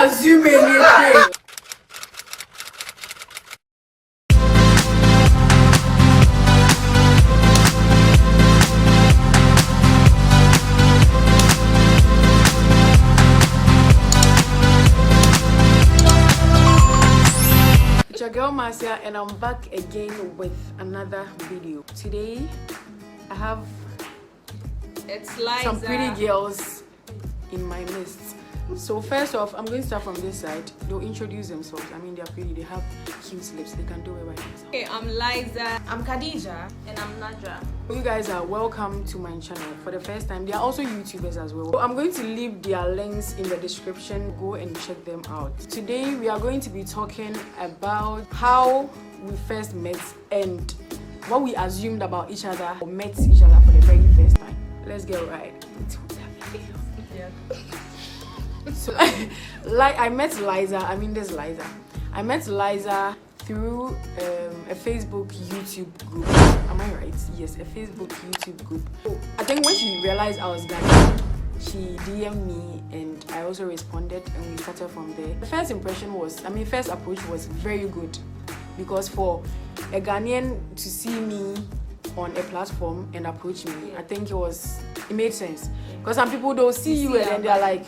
assume anything. It's your girl Marcia, and I'm back again with another video. Today I have some pretty girls in my midst. So first off, I'm going to start from this side. They'll introduce themselves. I mean, they're pretty, they have cute lips, they can do it by themselves. Okay, I'm Liza, I'm Khadija, and I'm Nadra. You guys are welcome to my channel for the first time. They are also YouTubers as well. So I'm going to leave their links in the description. Go and check them out. Today we are going to be talking about how we first met and what we assumed about each other or met each other for the very first time. Let's get right into the video. Yeah. So, like I met Liza. I mean, there's Liza. I met Liza through a Facebook YouTube group. Am I right? Yes, a Facebook YouTube group. So, I think when she realized I was Ghanaian, she DM'd me and I also responded, and we started from there. The first impression was, first approach was very good, because for a Ghanaian to see me on a platform and approach me, I think it made sense. Because some people don't see you and then they're like,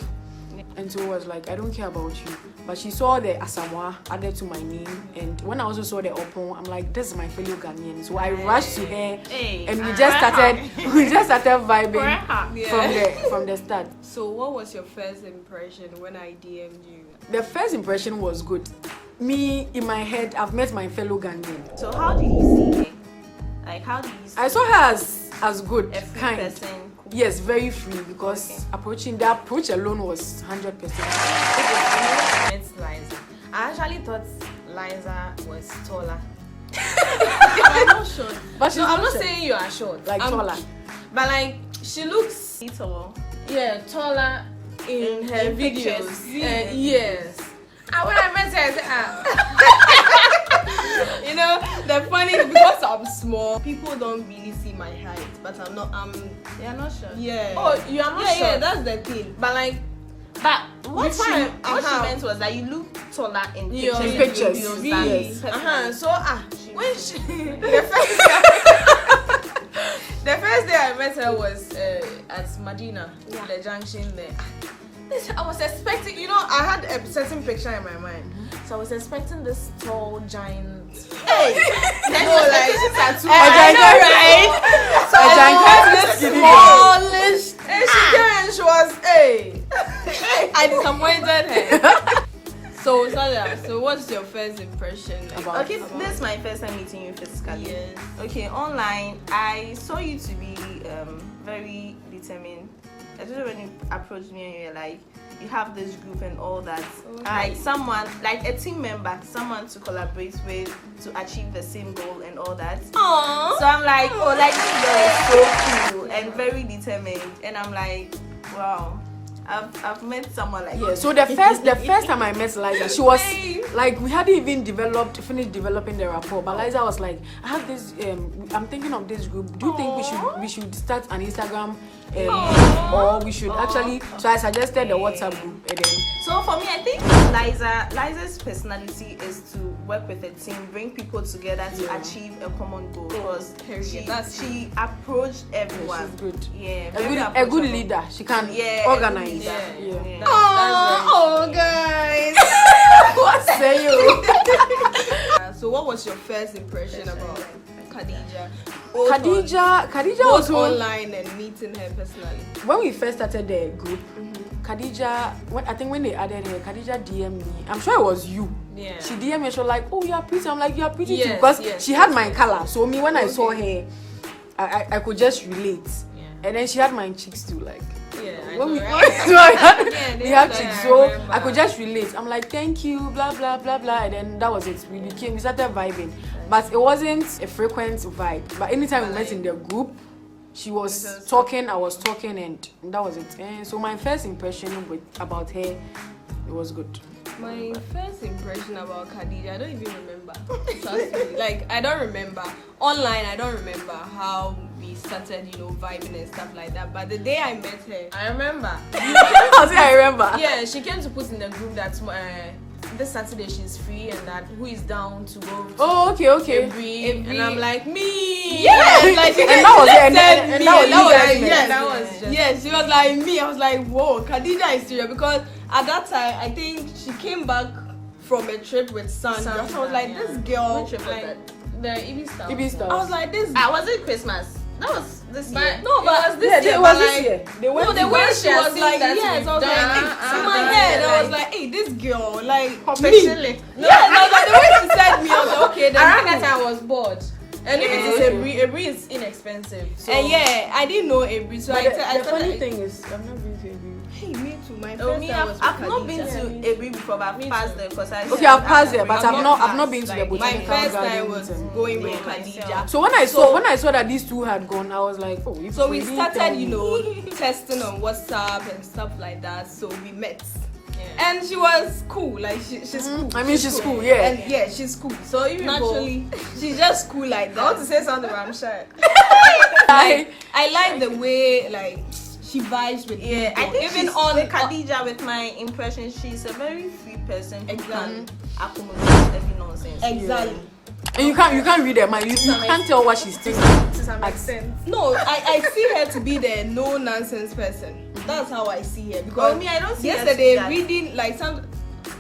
and so it was like, I don't care about you. But she saw the Asamoah added to my name, and when I also saw the Opon, I'm like, this is my fellow Ghanaian. So I rushed to her, and we just started vibing from the start. So what was your first impression when I DM'd you? The first impression was good. Me, in my head, I've met my fellow Ghanaian. So how did you see her? Like, how did you see I saw her as good, a free kind. person? Yes, very free, because the approach alone was 100%. I met Liza. I actually thought Liza was taller. I'm not sure. But she's I'm not saying you are short. Like taller. But like, she looks tall. Yeah, taller in her videos. Yes. And when I met her, I said, you know, the funny, because I'm small, people don't really see my height, but I'm not, They are not sure. yeah. Oh, you are not sure. Yeah, that's the thing. But like, what she meant was that you look taller in pictures. Really? Yes. So, when she, the first day I met her was at Medina, the junction there. I was expecting, you know, I had a certain picture in my mind. So I was expecting this tall giant. Hey! Smallish. And she came and she was, hey! I disappointed her. So what's your first impression? Like, this is my first time meeting you physically. Yes. Okay, online, I saw you to be very determined. Especially when you approached me and you're like, you have this group and all that. Okay. Like someone, like a team member, someone to collaborate with to achieve the same goal and all that. Aww. So I'm like, oh, like this girl is so cool and very determined. And I'm like, wow, I've met someone like so the first time I met Liza, she was like, we hadn't even finished developing the rapport, but Liza was like, I have this I'm thinking of this group. Do you think we should start an Instagram or we should actually, so I suggested the WhatsApp group, and then so for me, I think Liza's personality is to work with a team, bring people together to achieve a common goal, because she approached everyone. She's good. Yeah, a good leader. She can organize. Oh, guys. What say you? So what was your first impression about Khadija? Khadija was also online and meeting her personally. When we first started the group, Khadija, when they added her, Khadija DM'd me. I'm sure it was you. Yeah. She DM'd me. She was like, "Oh, you are pretty." I'm like, "You are pretty too," because she had my color. So me, when I saw her, I could just relate. Yeah. And then she had my cheeks too, like. Yeah, when we had cheeks, so I could just relate. I'm like, "Thank you," blah blah blah blah, and then that was it. We started vibing, but it wasn't a frequent vibe. But anytime we met in the group, she was talking, I was talking, and that was it. And so my first impression about her, it was good. My first impression about Khadija, I don't even remember. Trust me. Like, I don't remember. Online, I don't remember how we started, vibing and stuff like that. But the day I met her, I remember. I remember. Yeah, she came to put in the group that this Saturday she's free and that who is down to go. Oh, okay. Every, and I'm like, me. yeah, like, And that was it. And that that was yes, she was like me. I was like, whoa, Khadija is serious, because at that time I think she came back from a trip with Sandra. So I was like, this girl, Which trip was that? The Ibi Stars. I was like, this. Was it Christmas? That was this year. No, but it was this year. It was but this like, year. They went No, the to way Marcia she was sing like, that yes, we've I was done, like, in my head, I was like, hey, this girl, like, Officially. yeah, like the way she said me, I was like, okay, then Around that time I was bored. And if it is a brie is inexpensive. So. and yeah, I didn't know Abri, so I The said, funny thing is, I've not been to Abri. hey, me too. My Oh, first me, time was I've with not been Khadija. to Abri before, but I've passed there because I. Okay, I've passed there, but I've I've not not been to the like, My botanical first time gardens. was and- going with Yeah, Khadija. So when I saw that these two had gone, I was like, oh. If So we didn't tell started, me. testing on WhatsApp and stuff like that. So we met. Yeah. And she was cool, like she's cool. I mean, she's cool, yeah. And yeah, she's cool. So you Naturally, she's just cool like that. I want to say something, but I'm shy. I like the way like she vibes with Yeah, people. I think even she's, on with Khadija, with my impression, she's a very free person who can Exactly. accommodate every nonsense. Exactly. And you can't read her mind. You can't tell what she's thinking. To some extent. No, I see her to be the no nonsense person. That's how I see her. Because Oh, me, I don't see her to yesterday be that. reading like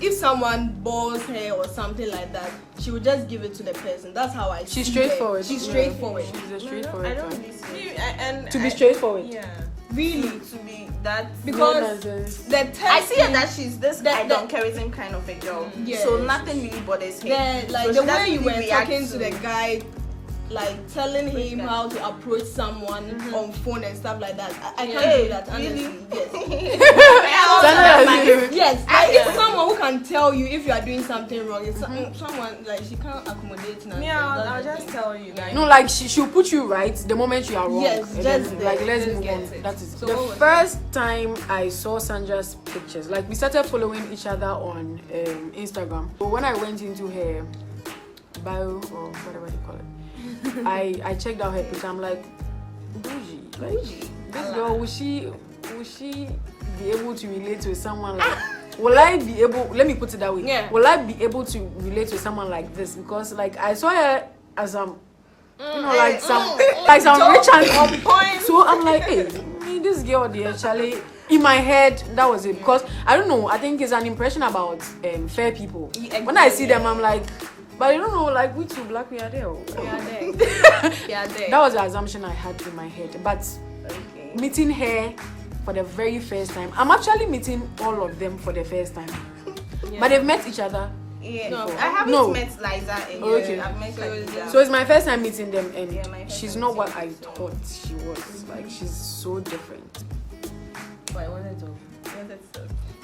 if someone bores her or something like that, she would just give it to the person. That's how I see She's her. straightforward. She's Yeah. straightforward. She's a I straightforward don't one. really see and To be straightforward. Yeah. Really. To be that. Because nonsense. the I see her testing- that she's this The- I don't charism kind of a girl. Yes. So nothing really bothers her. like So the she way doesn't you really were react talking to the guy, like telling him guy? how to approach someone on phone and stuff like that. I can't Hey, do that honestly. really? Yes. Yes, like Yeah. it's someone who can tell you if you are doing something wrong. It's someone like she can't accommodate nonsense. Me, That's I'll the just thing. tell you guys. No, like she'll put you right the moment you are wrong. Yes, And just then, there, like let's just move get on. it. That is So the what was first time I saw Sandra's pictures. Like we started following each other on Instagram. But when I went into her bio or whatever they call it, I checked out her picture. I'm like, bougie. Like, this girl, will she be able to relate with someone like? Will I be able? Let me put it that way. Yeah. Will I be able to relate with someone like this? Because like I saw her as like some rich and on point. So I'm like, hey, this girl there, Charlie. In my head, that was it. Because I don't know. I think it's an impression about fair people. When I see them, I'm like, but I don't know, like we two black we are there. Yeah, there. That was the assumption I had in my head. But meeting her for the very first time, I'm actually meeting all of them for the first time. But they've met each other. Yeah. No, I haven't No. met Liza and Okay. I've met Khadija. So it's my first time meeting them, and Yeah, my first she's time not meeting what I thought she was. Like she's so different. But I wanted to.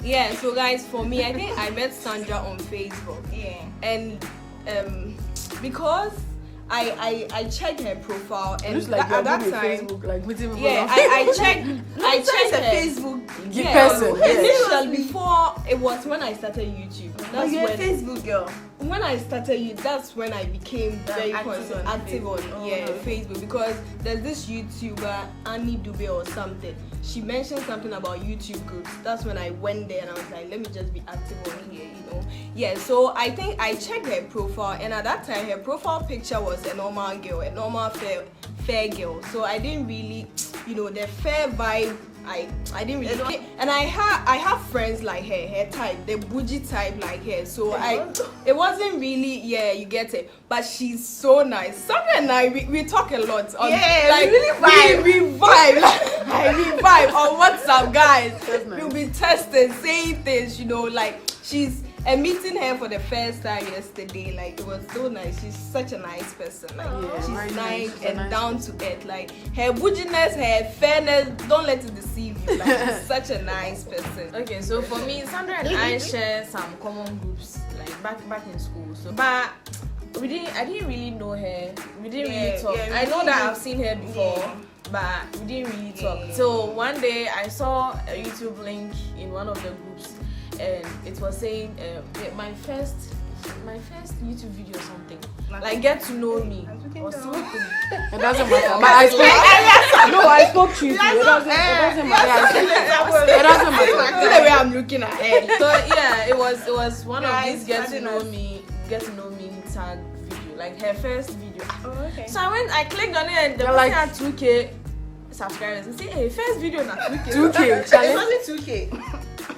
Yeah, so guys, for me, I think I met Sandra on Facebook. Yeah. And because I checked her profile and Looks like at you're that good with time, Facebook, like meeting people. yeah, on I checked She's a her Facebook person. Yeah. initially before it was when I started YouTube. Oh, That's you're a when Facebook girl. when I started YouTube, that's when I became very Active on active on Facebook. Facebook, because there's this YouTuber Annie Dube or something. She mentioned something about YouTube groups. That's when I went there and I was like, let me just be active on here, Yeah, so I think I checked her profile, and at that time her profile picture was a normal girl, a normal fair girl. So I didn't really, the fair vibe. I didn't really, and I have friends like her type, the bougie type like her. So it wasn't really, you get it. But she's so nice. Sandra and I we talk a lot. On, Yeah, we really vibe. We vibe. Like, we vibe on WhatsApp, guys. That's nice. We'll be testing, saying things, like she's. And meeting her for the first time yesterday, like it was so nice. She's such a nice person. Like very she's nice. nice She's a and nice down to earth. Like her bouginess, her fairness, don't let it deceive you. Like she's such a nice person. Okay, so for me, Sandra and I share some common groups like back in school. So, but I didn't really know her. We didn't really talk. yeah, we I know didn't that really- I've seen her before, but we didn't really talk. So one day I saw a YouTube link in one of the groups, and it was saying my first YouTube video or something. Like get to know me or something. It doesn't matter. But I spoke to you. It doesn't matter. It doesn't matter. See the way I'm looking at it. So yeah, it was one of these get to know me tag video, like her first video. Oh, okay. So I clicked on it and the person had 2K subscribers. And say, hey, first video na 2K. 2K. It's only 2K.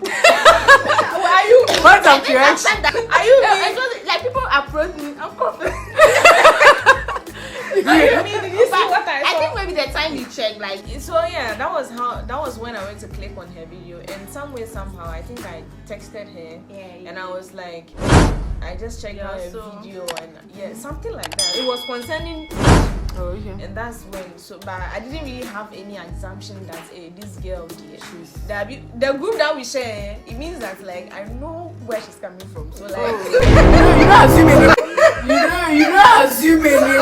Are you? What's up, correction? Are you? Like people approach me. I'm confident. Did you see what I saw? I think maybe the time you check, like. So yeah, that was when I went to click on her video, and somehow I think I texted her, and I was like, I just checked out her video, and something like that. It was concerning. Oh, okay. And that's when, but I didn't really have any assumption that this girl, the group that we share, it means that like I know where she's coming from. So like, you don't assume anything. You don't assume anything.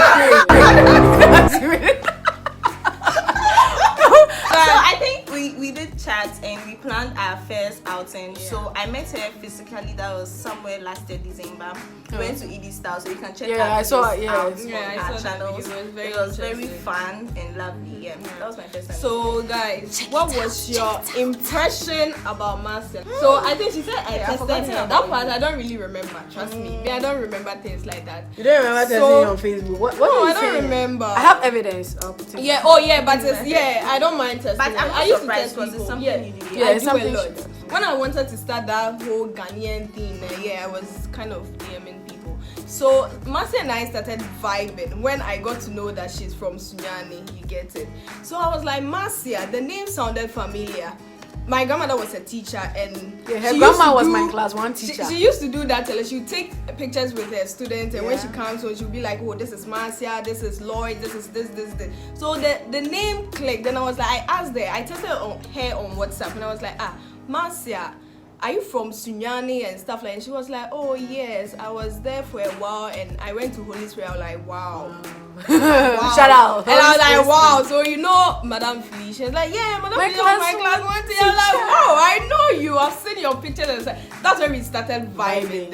So I think we did chat and we planned our first outing. Yeah. So I met her physically. That was somewhere last year December. We went to ED Style, so you can check out I saw our channels. It was very fun and lovely. Yeah, that was my first time. So guys, what was your impression about Marcia? So I think she said I tested her. That part I don't really remember. Trust me, I don't remember things like that. You don't remember testing on Facebook? What no, I don't remember. I have evidence. But I don't mind testing. But I used to test people. It's something you did. I do a lot. When I wanted to start that whole Ghanaian thing, I was kind of DMing people. So Marcia and I started vibing when I got to know that she's from Sunyani. You get it? So I was like, Marcia, the name sounded familiar. My grandmother was a teacher, and her grandma was my class 1 teacher. She used to do that. She would take pictures with her students, and when she comes home, she would be like, "Oh, this is Marcia, this is Lloyd, this is this." So the name clicked. Then I was like, I asked her. I tested her on WhatsApp, and I was like, Marcia, are you from Sunyani and stuff like that? And she was like, oh yes, I was there for a while, and I went to Holy Spirit. I was like, wow. Shout out. And I was like, wow. So you know Madame Felicia? She was like, yeah, Madame Felicia was my class 1 teacher. I was like, wow, I know you. I've seen your pictures. And that's when we started vibing.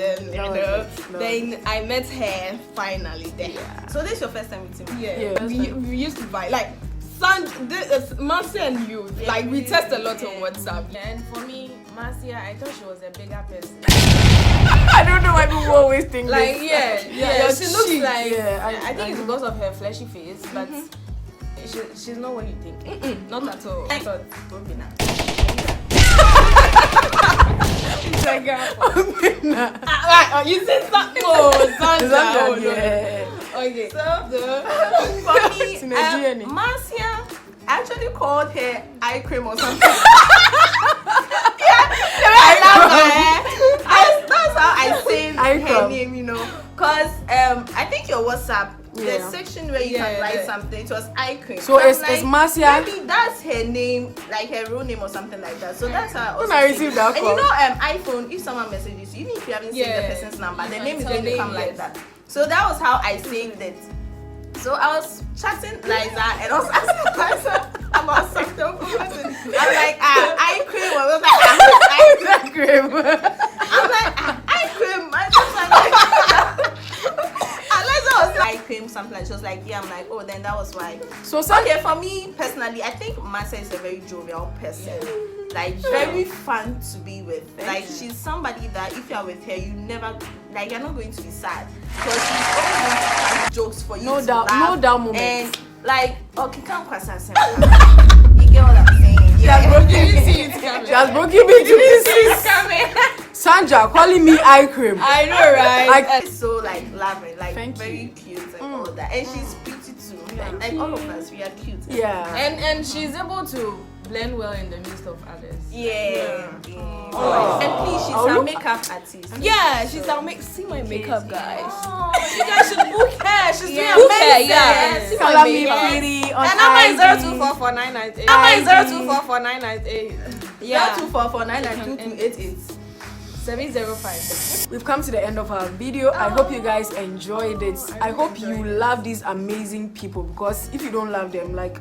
Then I met her finally there. Yeah. So this is your first time meeting me? Yeah. We used to vibe like. Marcia and you, like we test a lot on WhatsApp. And for me, Marcia, I thought she was a bigger person. I don't know why people always think like this. She looks like. I think it's know. because of her fleshy face, but she's not what you think. Not at all. I thought it's like you said something. Okay. So for me, Marcia actually called her eye cream or something. That's how I saved her name, you know. Cause I think your WhatsApp, the section where you can write something, it was eye cream. So it's Marcia. Maybe that's her name, like her real name or something like that. So that's how I also received that call. And you know, iPhone, if someone messages you, even if you haven't seen the person's number, the name is going to come like that. So that was how I saved it. So I was chatting Liza and I was asking Liza about something. I'm like, eye cream. I was like, eye cream. I'm like, eye cream. And Liza was like, eye cream, something like. She was like, yeah. I'm like, oh, then that was why. So okay, for me personally, I think Marcia is a very jovial person. Like very fun to be with. Like she's somebody that if you're with her, you never like you're not going to be sad because she's always going to have jokes for you. No doubt moment. And like okay, can't pass us. You get what I'm saying? She has broken me to pieces. Sandra calling me eye cream. I know, right? So like lovely, like very cute and all that, and she's pretty too. Like all of us, we are cute. Yeah. And she's able to blend well in the midst of others. Yeah. Oh. And please, she's our makeup artist. Yeah, she's our see my makeup, guys. Oh. You guys should book her. She's doing book amazing. Her, see Follow me pretty on and number is 02449998. Number is 02449998. Yeah. 0244992288. 705. We've come to the end of our video. I hope you guys enjoyed it. I hope you love these amazing people because if you don't love them, like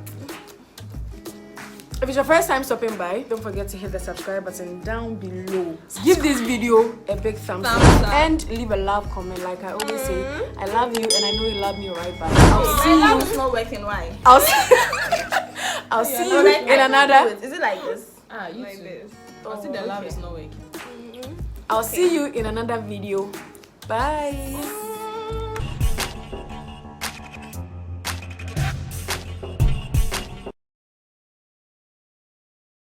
If it's your first time stopping by, don't forget to hit the subscribe button down below. Give this video a big thumbs up and leave a love comment. Like I always say, I love you and I know you love me right back. I'll see you. Love is not working. Why? I'll see you in another. Is it like this? You like this. I think the love is not working. I'll see you in another video. Bye.